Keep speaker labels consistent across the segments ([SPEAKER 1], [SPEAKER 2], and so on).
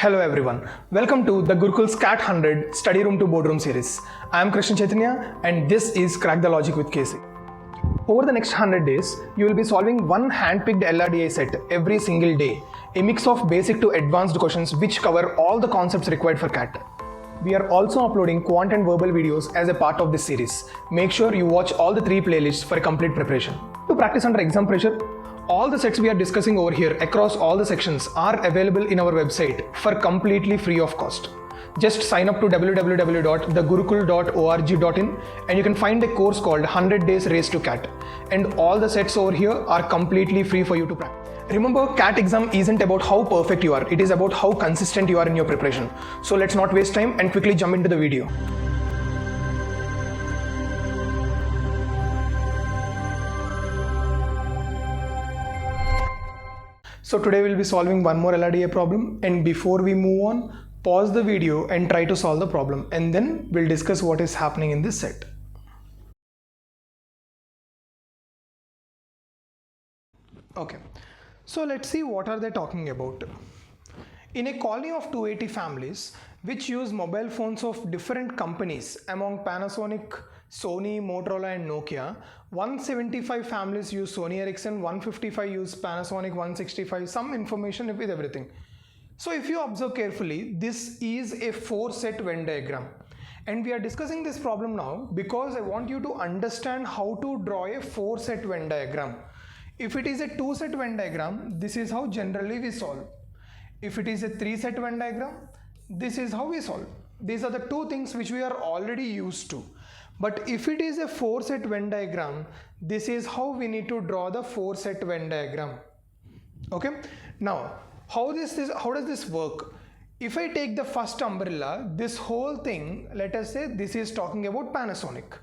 [SPEAKER 1] Hello everyone, welcome to the Gurukul's CAT 100 Study Room to Boardroom series. I am Krishna Chaitanya and this is Crack the Logic with KC. Over the next 100 days, you will be solving one hand-picked LRDI set every single day, a mix of basic to advanced questions which cover all the concepts required for CAT. We are also uploading quant and verbal videos as a part of this series. Make sure you watch all the 3 playlists for a complete preparation. To practice under exam pressure, all the sets we are discussing over here across all the sections are available in our website for completely free of cost. Just sign up to www.thegurukul.org.in and you can find a course called 100 Days Race to CAT. And all the sets over here are completely free for you to practice. Remember, CAT exam isn't about how perfect you are, it is about how consistent you are in your preparation. So let's not waste time and quickly jump into the video. So today we'll be solving one more LRDI problem, and before we move on, pause the video and try to solve the problem, and then we'll discuss what is happening in this set. Okay, so let's see what are they talking about. In a colony of 280 families which use mobile phones of different companies among Panasonic, Sony, Motorola and Nokia, 175 families use Sony Ericsson, 155 use Panasonic, 165, some information with everything. So if you observe carefully, this is a 4-set Venn diagram. And we are discussing this problem now because I want you to understand how to draw a 4-set Venn diagram. If it is a 2-set Venn diagram, this is how generally we solve. If it is a 3-set Venn diagram, this is how we solve. These are the 2 things which we are already used to. But if it is a 4-set Venn diagram, this is how we need to draw the 4-set Venn diagram. Okay. Now, how does this work? If I take the first umbrella, this whole thing, let us say this is talking about Panasonic,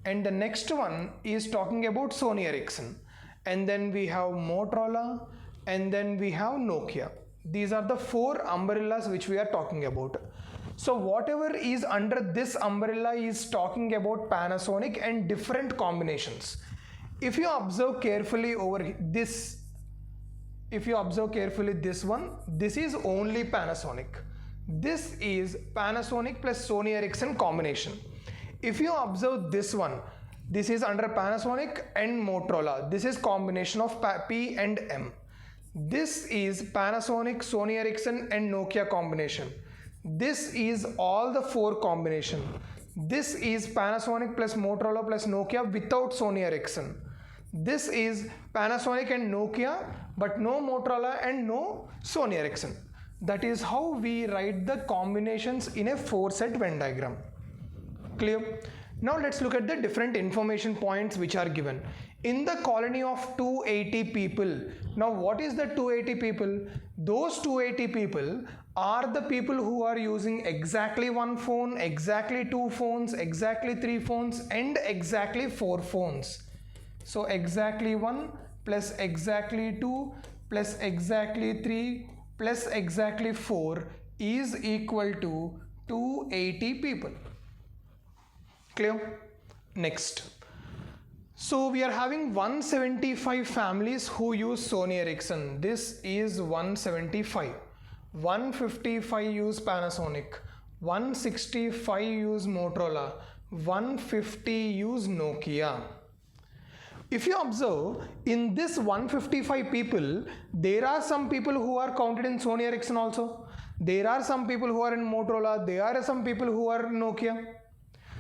[SPEAKER 1] and the next one is talking about Sony Ericsson, and then we have Motorola, and then we have Nokia. These are the 4 umbrellas which we are talking about. So whatever is under this umbrella is talking about Panasonic and different combinations. If you observe carefully over this, this one, this is only Panasonic. This is Panasonic plus Sony Ericsson combination. If you observe this one, this is under Panasonic and Motorola. This is combination of P and M. This is Panasonic, Sony Ericsson and Nokia combination. This is all the 4 combination. This is Panasonic plus Motorola plus Nokia without Sony Ericsson. This is Panasonic and Nokia but no Motorola and no Sony Ericsson. That is how we write the combinations in a 4-set Venn diagram. Clear? Now let's look at the different information points which are given. In the colony of 280 people, now what is the 280 people? Those 280 people are the people who are using exactly 1 phone, exactly 2 phones, exactly 3 phones and exactly 4 phones. So exactly 1 plus exactly 2 plus exactly 3 plus exactly 4 is equal to 280 people. Clear? Next. So we are having 175 families who use Sony Ericsson. This is 175. 155 use Panasonic. 165 use Motorola. 150 use Nokia. If you observe, in this 155 people, there are some people who are counted in Sony Ericsson also. There are some people who are in Motorola. There are some people who are in Nokia.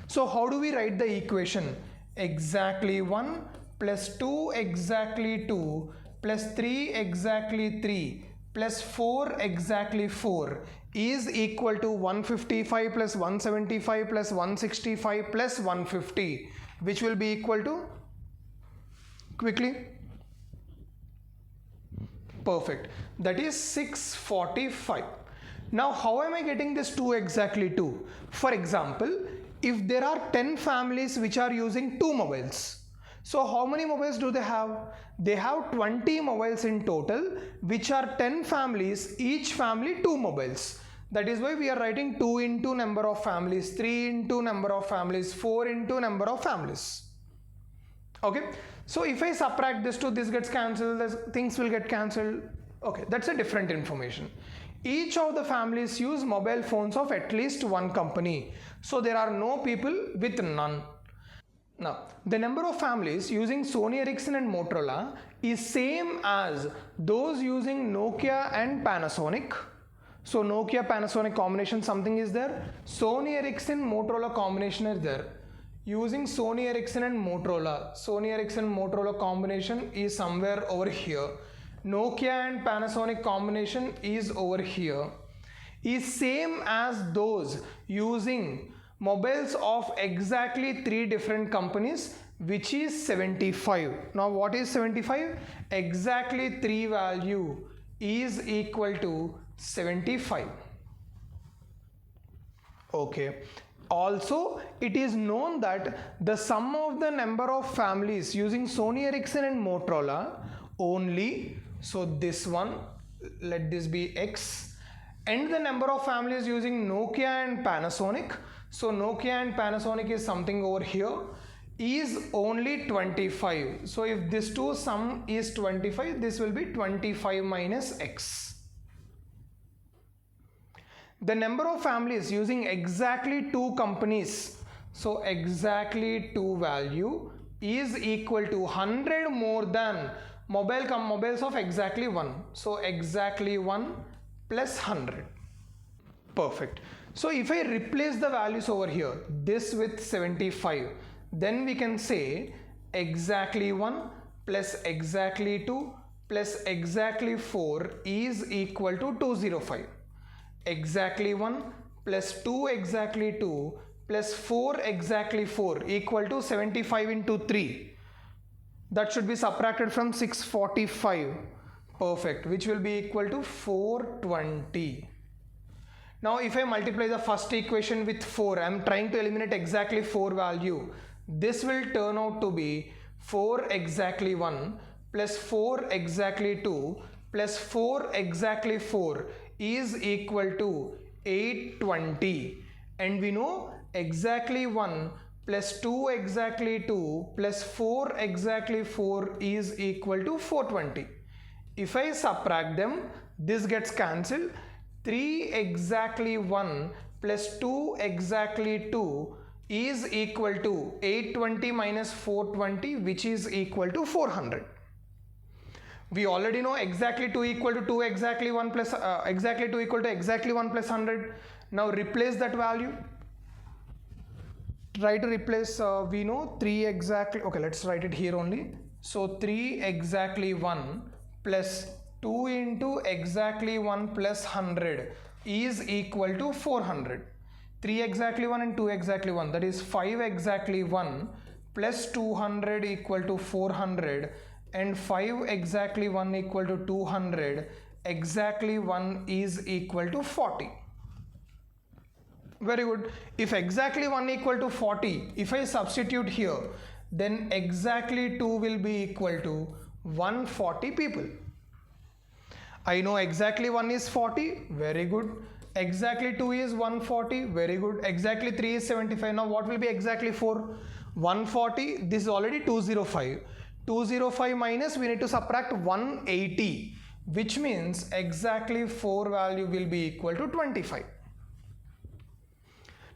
[SPEAKER 1] So how do we write the equation? Exactly 1 plus 2 exactly 2 plus 3 exactly 3 plus 4 exactly 4 is equal to 155 plus 175 plus 165 plus 150, which will be equal to, quickly, perfect, that is 645. Now how am I getting this 2 exactly 2? For example, if there are 10 families which are using 2 mobiles, so how many mobiles do they have? They have 20 mobiles in total, which are 10 families, each family 2 mobiles. That is why we are writing 2 into number of families, 3 into number of families, 4 into number of families. Okay, so if I subtract this to this gets cancelled, things will get cancelled. Okay, that's a different information. Each of the families use mobile phones of at least one company. So there are no people with none. Now, the number of families using Sony Ericsson and Motorola is same as those using Nokia and Panasonic. So Nokia Panasonic combination something is there. Sony Ericsson Motorola combination is there. Using Sony Ericsson and Motorola. Sony Ericsson Motorola combination is somewhere over here. Nokia and Panasonic combination is over here. Is same as those using mobiles of exactly 3 different companies, which is 75. Now what is 75? Exactly 3 value is equal to 75. Okay. Also, it is known that the sum of the number of families using Sony Ericsson and Motorola only, so this one, let this be X, and the number of families using Nokia and Panasonic, so Nokia and Panasonic is something over here, is only 25. So if this two sum is 25, this will be 25 minus X. The number of families using exactly 2 companies, so exactly 2 value is equal to 100 more than mobiles of exactly 1. So exactly 1 plus 100. Perfect. So if I replace the values over here, this with 75, then we can say exactly 1 plus exactly 2 plus exactly 4 is equal to 205. Exactly 1 plus 2 exactly 2 plus 4 exactly 4 equal to 75 into 3. That should be subtracted from 645. Perfect. Which will be equal to 420. Now if I multiply the first equation with 4, I am trying to eliminate exactly 4 value. This will turn out to be 4 exactly 1 plus 4 exactly 2 plus 4 exactly 4 is equal to 820, and we know exactly 1 plus 2 exactly 2 plus 4 exactly 4 is equal to 420. If I subtract them, this gets cancelled. 3 exactly 1 plus 2 exactly 2 is equal to 820 minus 420, which is equal to 400. We already know exactly 2 equal to 2 exactly 1 plus exactly 2 equal to exactly 1 plus 100. Now replace that value. Try to replace, we know 3 exactly, okay, let's write it here only. So 3 exactly 1 plus 2 into exactly 1 plus 100 is equal to 400. 3 exactly 1 and 2 exactly 1, that is 5 exactly 1 plus 200 equal to 400, and 5 exactly 1 equal to 200, exactly 1 is equal to 40. Very good. If exactly 1 equal to 40, if I substitute here, then exactly 2 will be equal to 140 people. I know exactly 1 is 40, very good. Exactly 2 is 140, very good. Exactly 3 is 75. Now what will be exactly 4? 140, this is already 205. 205 minus, we need to subtract 180, which means exactly 4 value will be equal to 25.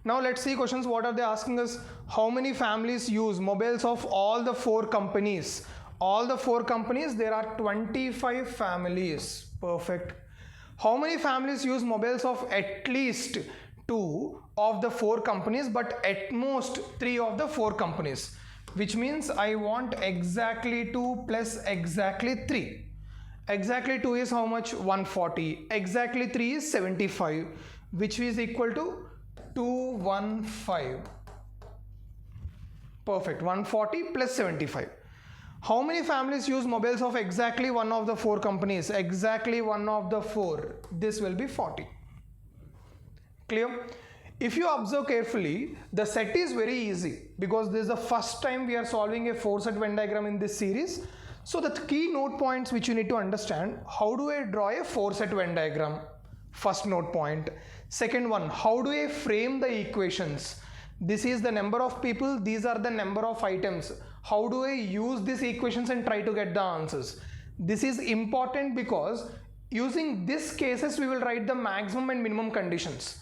[SPEAKER 1] Now let's see questions. What are they asking us? How many families use mobiles of all the 4 companies? All the 4 companies, there are 25 families. Perfect. How many families use mobiles of at least 2 of the 4 companies, but at most 3 of the 4 companies? Which means I want exactly 2 plus exactly 3. Exactly 2 is how much? 140. Exactly 3 is 75, which is equal to 215. Perfect. 140 plus 75. How many families use mobiles of exactly 1 of the 4 companies? Exactly 1 of the 4. This will be 40. Clear? If you observe carefully, the set is very easy because this is the first time we are solving a 4-set Venn diagram in this series. So the key note points which you need to understand: how do I draw a 4-set Venn diagram? First note point. Second one, how do I frame the equations? This is the number of people, these are the number of items. How do I use these equations and try to get the answers? This is important because Using these cases, we will write the maximum and minimum conditions.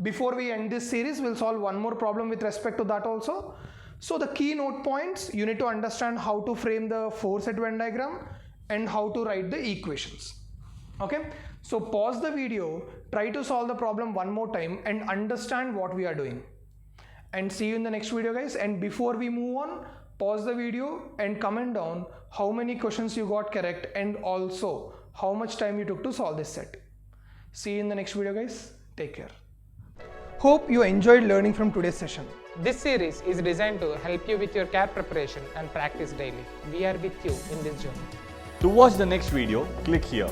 [SPEAKER 1] Before we end this series, we'll solve one more problem with respect to that also. So the key note points, you need to understand how to frame the four-set Venn diagram and how to write the equations. Okay, so pause the video, try to solve the problem one more time and understand what we are doing. And see you in the next video, guys. And before we move on, pause the video and comment down how many questions you got correct and also how much time you took to solve this set. See you in the next video, guys. Take care. Hope you enjoyed learning from today's session.
[SPEAKER 2] This series is designed to help you with your CAT preparation and practice daily. We are with you in this journey.
[SPEAKER 3] To watch the next video, click here.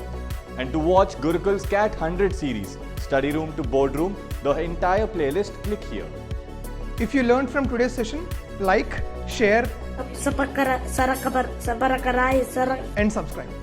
[SPEAKER 3] And to watch Gurukul's CAT 100 series, study room to boardroom, the entire playlist, click here.
[SPEAKER 1] If you learned from today's session, like, share, and subscribe.